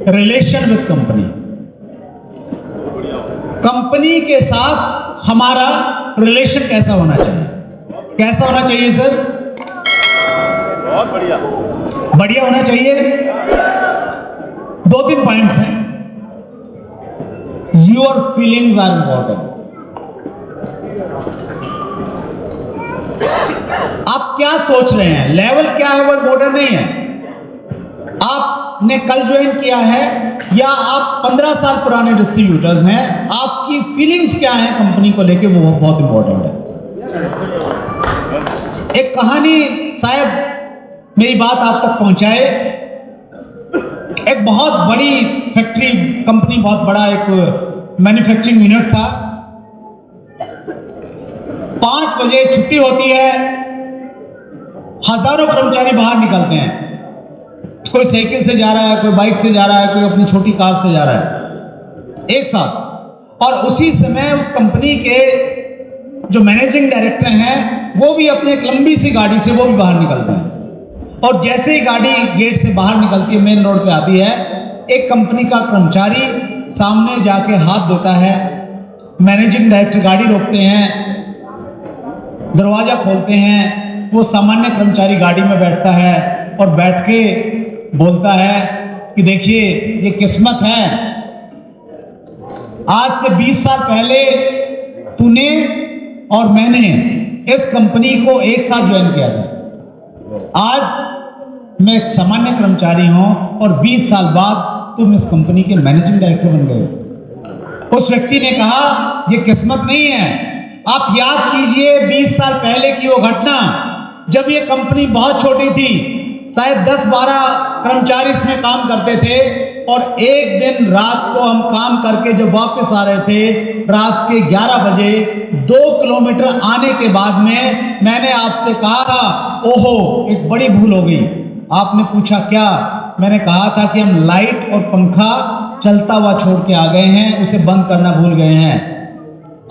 Relation with company. Company के साथ हमारा रिलेशन कैसा होना चाहिए? कैसा होना चाहिए सर? बहुत बढ़िया, बढ़िया होना चाहिए। 2-3 पॉइंट्स हैं। Your feelings are important. आप क्या सोच रहे हैं, लेवल क्या है वो इंपॉर्टेंट नहीं है। आपने कल ज्वाइन किया है या आप 15 साल पुराने डिस्ट्रीब्यूटर्स हैं, आपकी फीलिंग्स क्या है कंपनी को लेके, वो बहुत इंपॉर्टेंट है। एक कहानी शायद मेरी बात आप तक पहुंचाए। एक बहुत बड़ी फैक्ट्री कंपनी, बहुत बड़ा एक मैन्युफैक्चरिंग यूनिट था। 5 बजे छुट्टी होती है, हजारों कर्मचारी बाहर निकलते हैं। कोई साइकिल से जा रहा है, कोई बाइक से जा रहा है, कोई अपनी छोटी कार से जा रहा है, एक साथ। और उसी समय उस कंपनी के जो मैनेजिंग डायरेक्टर हैं वो भी अपनी एक लंबी सी गाड़ी से वो भी बाहर निकलते हैं। और जैसे ही गाड़ी गेट से बाहर निकलती है, मेन रोड पे आती है, एक कंपनी का कर्मचारी सामने जाके हाथ देता है। मैनेजिंग डायरेक्टर गाड़ी रोकते हैं, दरवाजा खोलते हैं। वो सामान्य कर्मचारी गाड़ी में बैठता है और बैठ के बोलता है कि देखिए ये किस्मत है, आज से 20 साल पहले तूने और मैंने इस कंपनी को एक साथ ज्वाइन किया था। आज मैं एक सामान्य कर्मचारी हूं और 20 साल बाद तुम इस कंपनी के मैनेजिंग डायरेक्टर बन गए। उस व्यक्ति ने कहा ये किस्मत नहीं है। आप याद कीजिए 20 साल पहले की वो घटना, जब ये कंपनी बहुत छोटी थी, शायद 10-12 कर्मचारी इसमें काम करते थे। और एक दिन रात को हम काम करके जब वापस आ रहे थे, रात के 11 बजे 2 किलोमीटर आने के बाद में मैंने आपसे कहा था ओहो एक बड़ी भूल हो गई। आपने पूछा क्या? मैंने कहा था कि हम लाइट और पंखा चलता हुआ छोड़ के आ गए हैं, उसे बंद करना भूल गए हैं।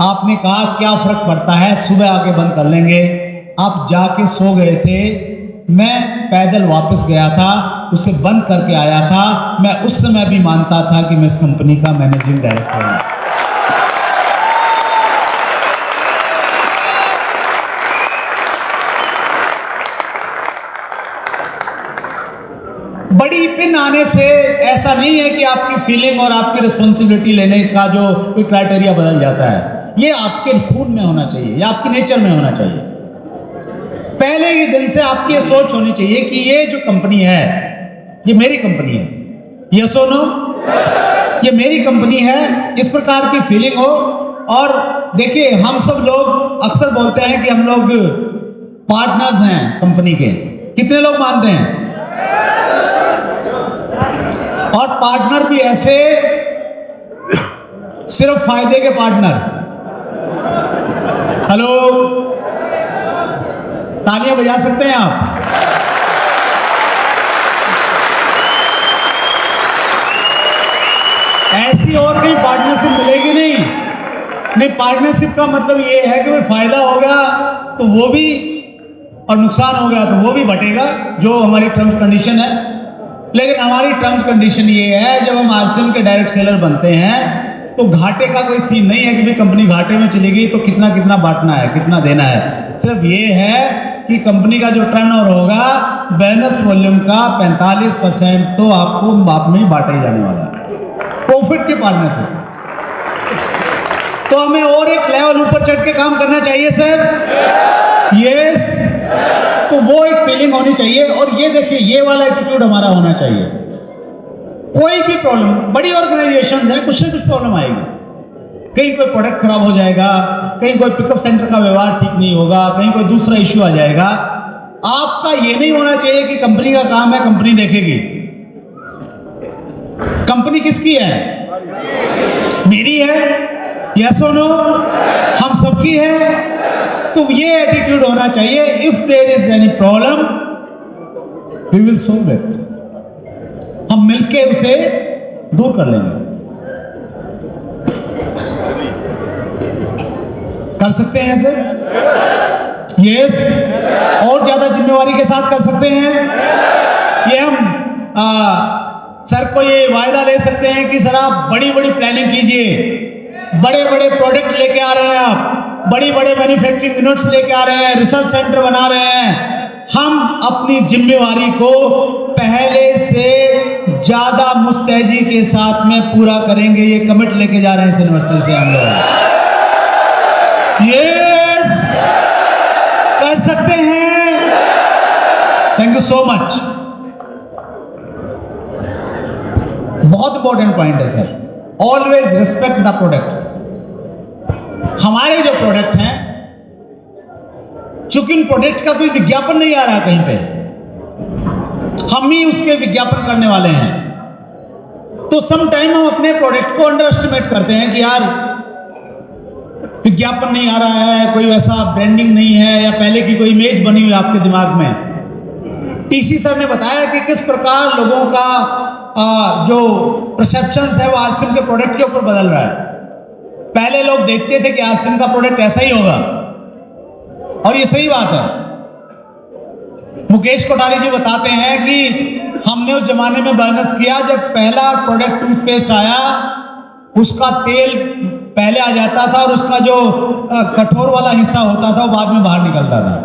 आपने कहा क्या फर्क पड़ता है, सुबह आके बंद कर लेंगे। आप जाके सो गए थे, मैं पैदल वापस गया था, उसे बंद करके आया था। मैं उस समय भी मानता था कि मैं इस कंपनी का मैनेजिंग डायरेक्टर हूं। बड़ी पिन आने से ऐसा नहीं है कि आपकी फीलिंग और आपकी रिस्पॉन्सिबिलिटी लेने का जो कोई क्राइटेरिया बदल जाता है। ये आपके खून में होना चाहिए या आपकी नेचर में होना चाहिए। पहले ही दिन से आपकी ये सोच होनी चाहिए कि ये जो कंपनी है ये मेरी कंपनी है। यस और नो? ये मेरी कंपनी है, इस प्रकार की फीलिंग हो। और देखिए हम सब लोग अक्सर बोलते हैं कि हम लोग पार्टनर्स हैं कंपनी के। कितने लोग मानते हैं? और पार्टनर भी ऐसे सिर्फ फायदे के पार्टनर। हेलो, तालियां बजा सकते हैं आप? ऐसी और कहीं पार्टनरशिप मिलेगी नहीं। पार्टनरशिप का मतलब ये है कि फायदा होगा तो वो भी और नुकसान हो गया तो वो भी बटेगा, जो हमारी टर्म्स कंडीशन है। लेकिन हमारी टर्म्स कंडीशन ये है, जब हम आरसीएम के डायरेक्ट सेलर बनते हैं तो घाटे का कोई सीन नहीं है कि भाई कंपनी घाटे में चलेगी तो कितना कितना बांटना है, कितना देना है। सिर्फ ये है कि कंपनी का जो टर्नओवर होगा बैलेंस वॉल्यूम का 45% तो आपको बाप में ही बांटा ही जाने वाला है, प्रॉफिट के पालने से। तो हमें और एक लेवल ऊपर चढ़ के काम करना चाहिए सर। यस, तो वो एक फीलिंग होनी चाहिए। और ये देखिए ये वाला एटीट्यूड हमारा होना चाहिए। कोई भी प्रॉब्लम, बड़ी ऑर्गेनाइजेशन है, कुछ से कुछ प्रॉब्लम आएगी। कहीं कोई प्रोडक्ट खराब हो जाएगा, कहीं कोई पिकअप सेंटर का व्यवहार ठीक नहीं होगा, कहीं कोई दूसरा इश्यू आ जाएगा। आपका ये नहीं होना चाहिए कि कंपनी का काम है, कंपनी देखेगी। कंपनी किसकी है? मेरी है। यस और नो? हम सबकी है। तो ये एटीट्यूड होना चाहिए, if there is any problem we will solve it. हम मिलके उसे दूर कर लेंगे। कर सकते हैं सर? यस, और ज्यादा जिम्मेवारी के साथ कर सकते हैं। ये हम सर को ये वायदा दे सकते हैं कि सर आप बड़ी बड़ी प्लानिंग कीजिए, बड़े बड़े प्रोडक्ट लेके आ रहे हैं, आप बड़ी बड़े मैन्युफैक्चरिंग यूनिट्स लेके आ रहे हैं, रिसर्च सेंटर बना रहे हैं। हम अपनी जिम्मेवारी को पहले से ज्यादा मुस्तैदी के साथ में पूरा करेंगे, ये कमिट लेके जा रहे हैं इस यूनिवर्सिटी से हम लोग। यस, कर सकते हैं। Thank you so much. बहुत इंपॉर्टेंट पॉइंट है sir, always respect the products. हमारे जो प्रोडक्ट हैं, चूंकि इन प्रोडक्ट का कोई विज्ञापन नहीं आ रहा कहीं पे, हम ही उसके विज्ञापन करने वाले हैं, तो सम टाइम हम अपने प्रोडक्ट को अंडर एस्टिमेट करते हैं कि यार विज्ञापन नहीं आ रहा है, कोई वैसा ब्रांडिंग नहीं है, या पहले की कोई इमेज बनी हुई आपके दिमाग में। टीसी सर ने बताया कि किस प्रकार लोगों का जो परसेप्शंस है वो आरसीएम के प्रोडक्ट के ऊपर बदल रहा है। पहले लोग देखते थे कि आरसीएम का प्रोडक्ट ऐसा ही होगा, और ये सही बात है। मुकेश कोठारी जी बताते हैं कि हमने उस जमाने में बिजनेस किया जब पहला प्रोडक्ट टूथपेस्ट आया, उसका तेल पहले आ जाता था और उसका जो कठोर वाला हिस्सा होता था वो बाद में बाहर निकलता था।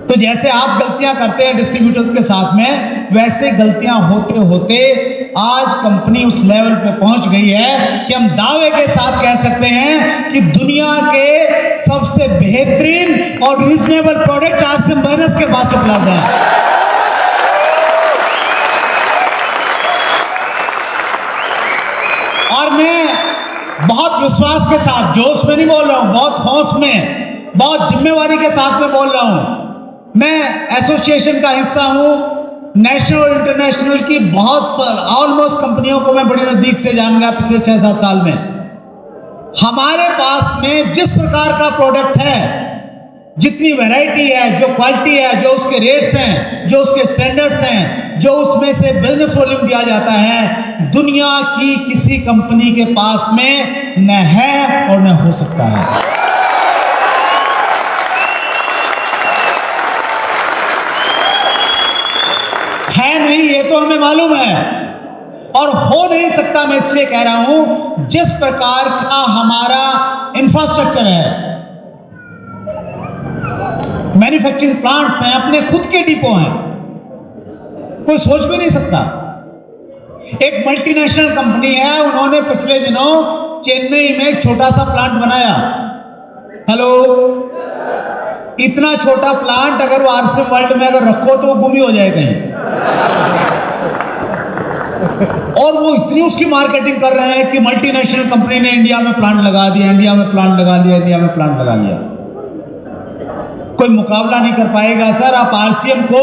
तो जैसे आप गलतियां करते हैं डिस्ट्रीब्यूटर्स के साथ में, वैसे गलतियां होते होते आज कंपनी उस लेवल पे पहुंच गई है कि हम दावे के साथ कह सकते हैं कि दुनिया के सबसे बेहतरीन और रीजनेबल प्रोडक्ट आरसीएम बिजनेस के पास उपलब्ध है। और मैं बहुत विश्वास के साथ, जोश में नहीं बोल रहा हूं, बहुत हौस में, बहुत जिम्मेवारी के साथ में बोल रहा हूं। मैं एसोसिएशन का हिस्सा हूं, नेशनल और इंटरनेशनल की बहुत ऑलमोस्ट कंपनियों को मैं बड़ी नजदीक से जान गया पिछले 6-7 साल में। हमारे पास में जिस प्रकार का प्रोडक्ट है, जितनी वैरायटी है, जो क्वालिटी है, जो उसके रेट्स हैं, जो उसके स्टैंडर्ड्स हैं, जो उसमें से बिजनेस वॉल्यूम दिया जाता है, दुनिया की किसी कंपनी के पास में न है और न हो सकता है। नहीं, ये तो हमें मालूम है, और हो नहीं सकता। मैं इसलिए कह रहा हूं, जिस प्रकार का हमारा इंफ्रास्ट्रक्चर है, मैन्युफैक्चरिंग प्लांट्स हैं, अपने खुद के डिपो हैं, कोई सोच भी नहीं सकता। एक मल्टीनेशनल कंपनी है, उन्होंने पिछले दिनों चेन्नई में एक छोटा सा प्लांट बनाया। हेलो, इतना छोटा प्लांट अगर वो आरसीएम वर्ल्ड में अगर रखो तो वो गुम ही हो जाए कहीं। और वो इतनी उसकी मार्केटिंग कर रहे हैं कि मल्टीनेशनल कंपनी ने इंडिया में प्लांट लगा दिया, इंडिया में प्लांट लगा दिया, इंडिया में प्लांट लगा दिया। कोई मुकाबला नहीं कर पाएगा सर। आप आरसीएम को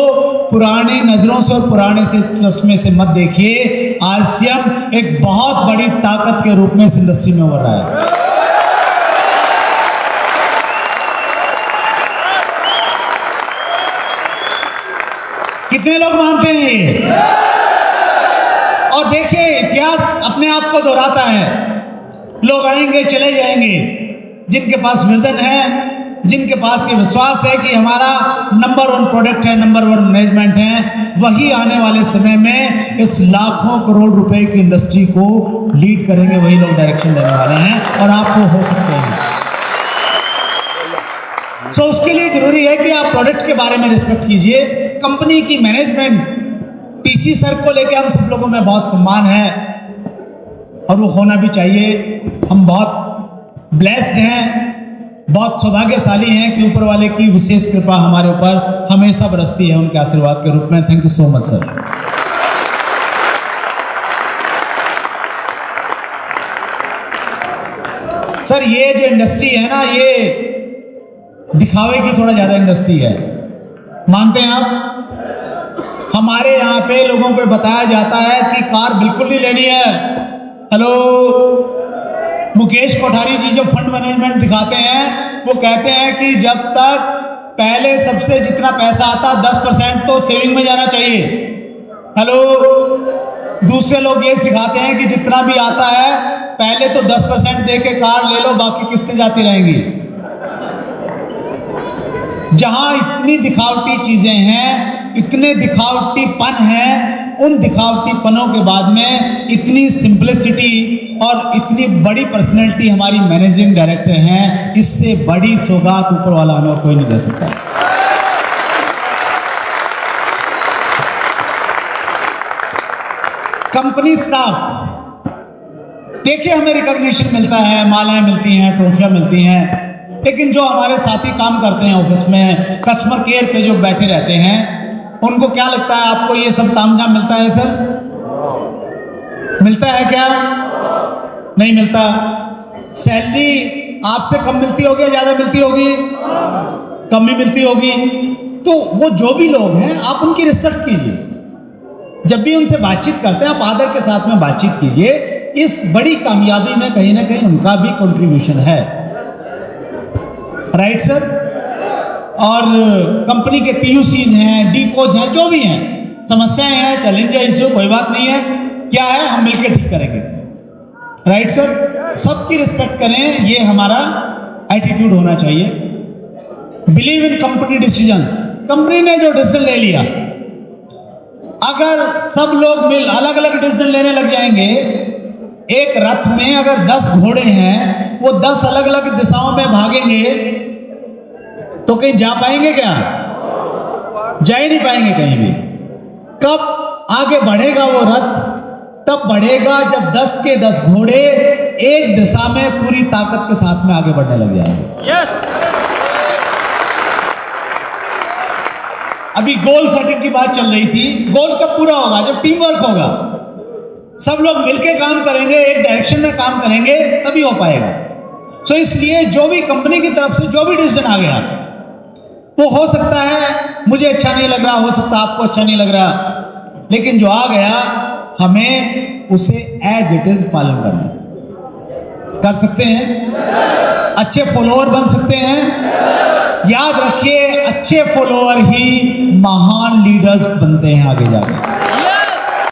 पुरानी नजरों से और पुराने से चश्मे से मत देखिए। आरसीएम एक बहुत बड़ी ताकत के रूप में इस इंडस्ट्री में उभर रहा है। कितने लोग मानते हैं ये? और देखिए, इतिहास अपने आप को दोहराता है। लोग आएंगे चले जाएंगे, जिनके पास विजन है, जिनके पास ये विश्वास है कि हमारा नंबर 1 प्रोडक्ट है, नंबर 1 मैनेजमेंट है, वही आने वाले समय में इस लाखों करोड़ रुपए की इंडस्ट्री को लीड करेंगे, वही लोग डायरेक्शन देने वाले हैं, और आप वो हो सकते हैं। सो उसके लिए जरूरी है कि आप प्रोडक्ट के बारे में रिस्पेक्ट कीजिए। कंपनी की मैनेजमेंट, टीसी सर को लेके हम सब लोगों में बहुत सम्मान है, और वो होना भी चाहिए। हम बहुत ब्लेस्ड हैं, बहुत सौभाग्यशाली हैं कि ऊपर वाले की विशेष कृपा हमारे ऊपर हमेशा बरसती है, उनके आशीर्वाद के रूप में। Thank you so much sir. Sir, ये जो इंडस्ट्री है ना, ये दिखावे की थोड़ा ज्यादा इंडस्ट्री है, मानते हैं आप? हमारे यहाँ पे लोगों को बताया जाता है कि कार बिल्कुल नहीं लेनी है। हेलो, मुकेश कोठारी जी जो फंड मैनेजमेंट दिखाते हैं, वो कहते हैं कि जब तक पहले सबसे जितना पैसा आता 10% तो सेविंग में जाना चाहिए। हेलो, दूसरे लोग ये सिखाते हैं कि जितना भी आता है पहले तो 10% दे के कार ले लो, बाकी किस्तें जाती रहेंगी। जहां इतनी दिखावटी चीजें हैं, इतने दिखावटीपन है, उन दिखावटीपनों के बाद में इतनी सिंपलिसिटी और इतनी बड़ी पर्सनैलिटी हमारी मैनेजिंग डायरेक्टर हैं, इससे बड़ी सौगात ऊपर वाला हमें कोई नहीं दे सकता। कंपनी स्टाफ, देखिए हमें रिकॉग्निशन मिलता है, मालाएं मिलती हैं, ट्रॉफियां मिलती हैं, लेकिन जो हमारे साथी काम करते हैं ऑफिस में, कस्टमर केयर पे जो बैठे रहते हैं, उनको क्या लगता है आपको ये सब तामझाम मिलता है सर? मिलता है क्या? नहीं मिलता। सैलरी आपसे कम मिलती होगी या ज्यादा मिलती होगी? कम ही मिलती होगी। तो वो जो भी लोग हैं आप उनकी रिस्पेक्ट कीजिए, जब भी उनसे बातचीत करते हैं आप आदर के साथ में बातचीत कीजिए। इस बड़ी कामयाबी में कहीं ना कहीं उनका भी कंट्रीब्यूशन है, राइट सर? और कंपनी के पीयूसीज हैं, डीकोज हैं, जो भी हैं, समस्याएं हैं, चैलेंज है, इश्यू, कोई बात नहीं है, क्या है हम मिलकर ठीक करेंगे इसे, राइट सर? सबकी रिस्पेक्ट करें, ये हमारा एटीट्यूड होना चाहिए। Believe in company decisions, company ने जो डिसीजन ले लिया, अगर सब लोग मिल अलग अलग डिसीजन लेने लग जाएंगे, एक रथ में अगर 10 घोड़े हैं, वो 10 अलग अलग दिशाओं में भागेंगे तो कहीं जा पाएंगे क्या? जा ही नहीं पाएंगे कहीं भी। कब आगे बढ़ेगा वो रथ? तब बढ़ेगा जब 10 के 10 घोड़े एक दिशा में पूरी ताकत के साथ में आगे बढ़ने लग जाएंगे। अभी गोल सेटिंग की बात चल रही थी। गोल कब पूरा होगा? जब टीम वर्क होगा, सब लोग मिलकर काम करेंगे, एक डायरेक्शन में काम करेंगे, तभी हो पाएगा। सो इसलिए जो भी कंपनी की तरफ से जो भी डिसीजन आ गया, वो हो सकता है मुझे अच्छा नहीं लग रहा, हो सकता है आपको अच्छा नहीं लग रहा, लेकिन जो आ गया हमें उसे एज इट इज पालन करना। कर सकते हैं, अच्छे फॉलोअर बन सकते हैं। याद रखिए, अच्छे फॉलोअर ही महान लीडर्स बनते हैं आगे जाकर।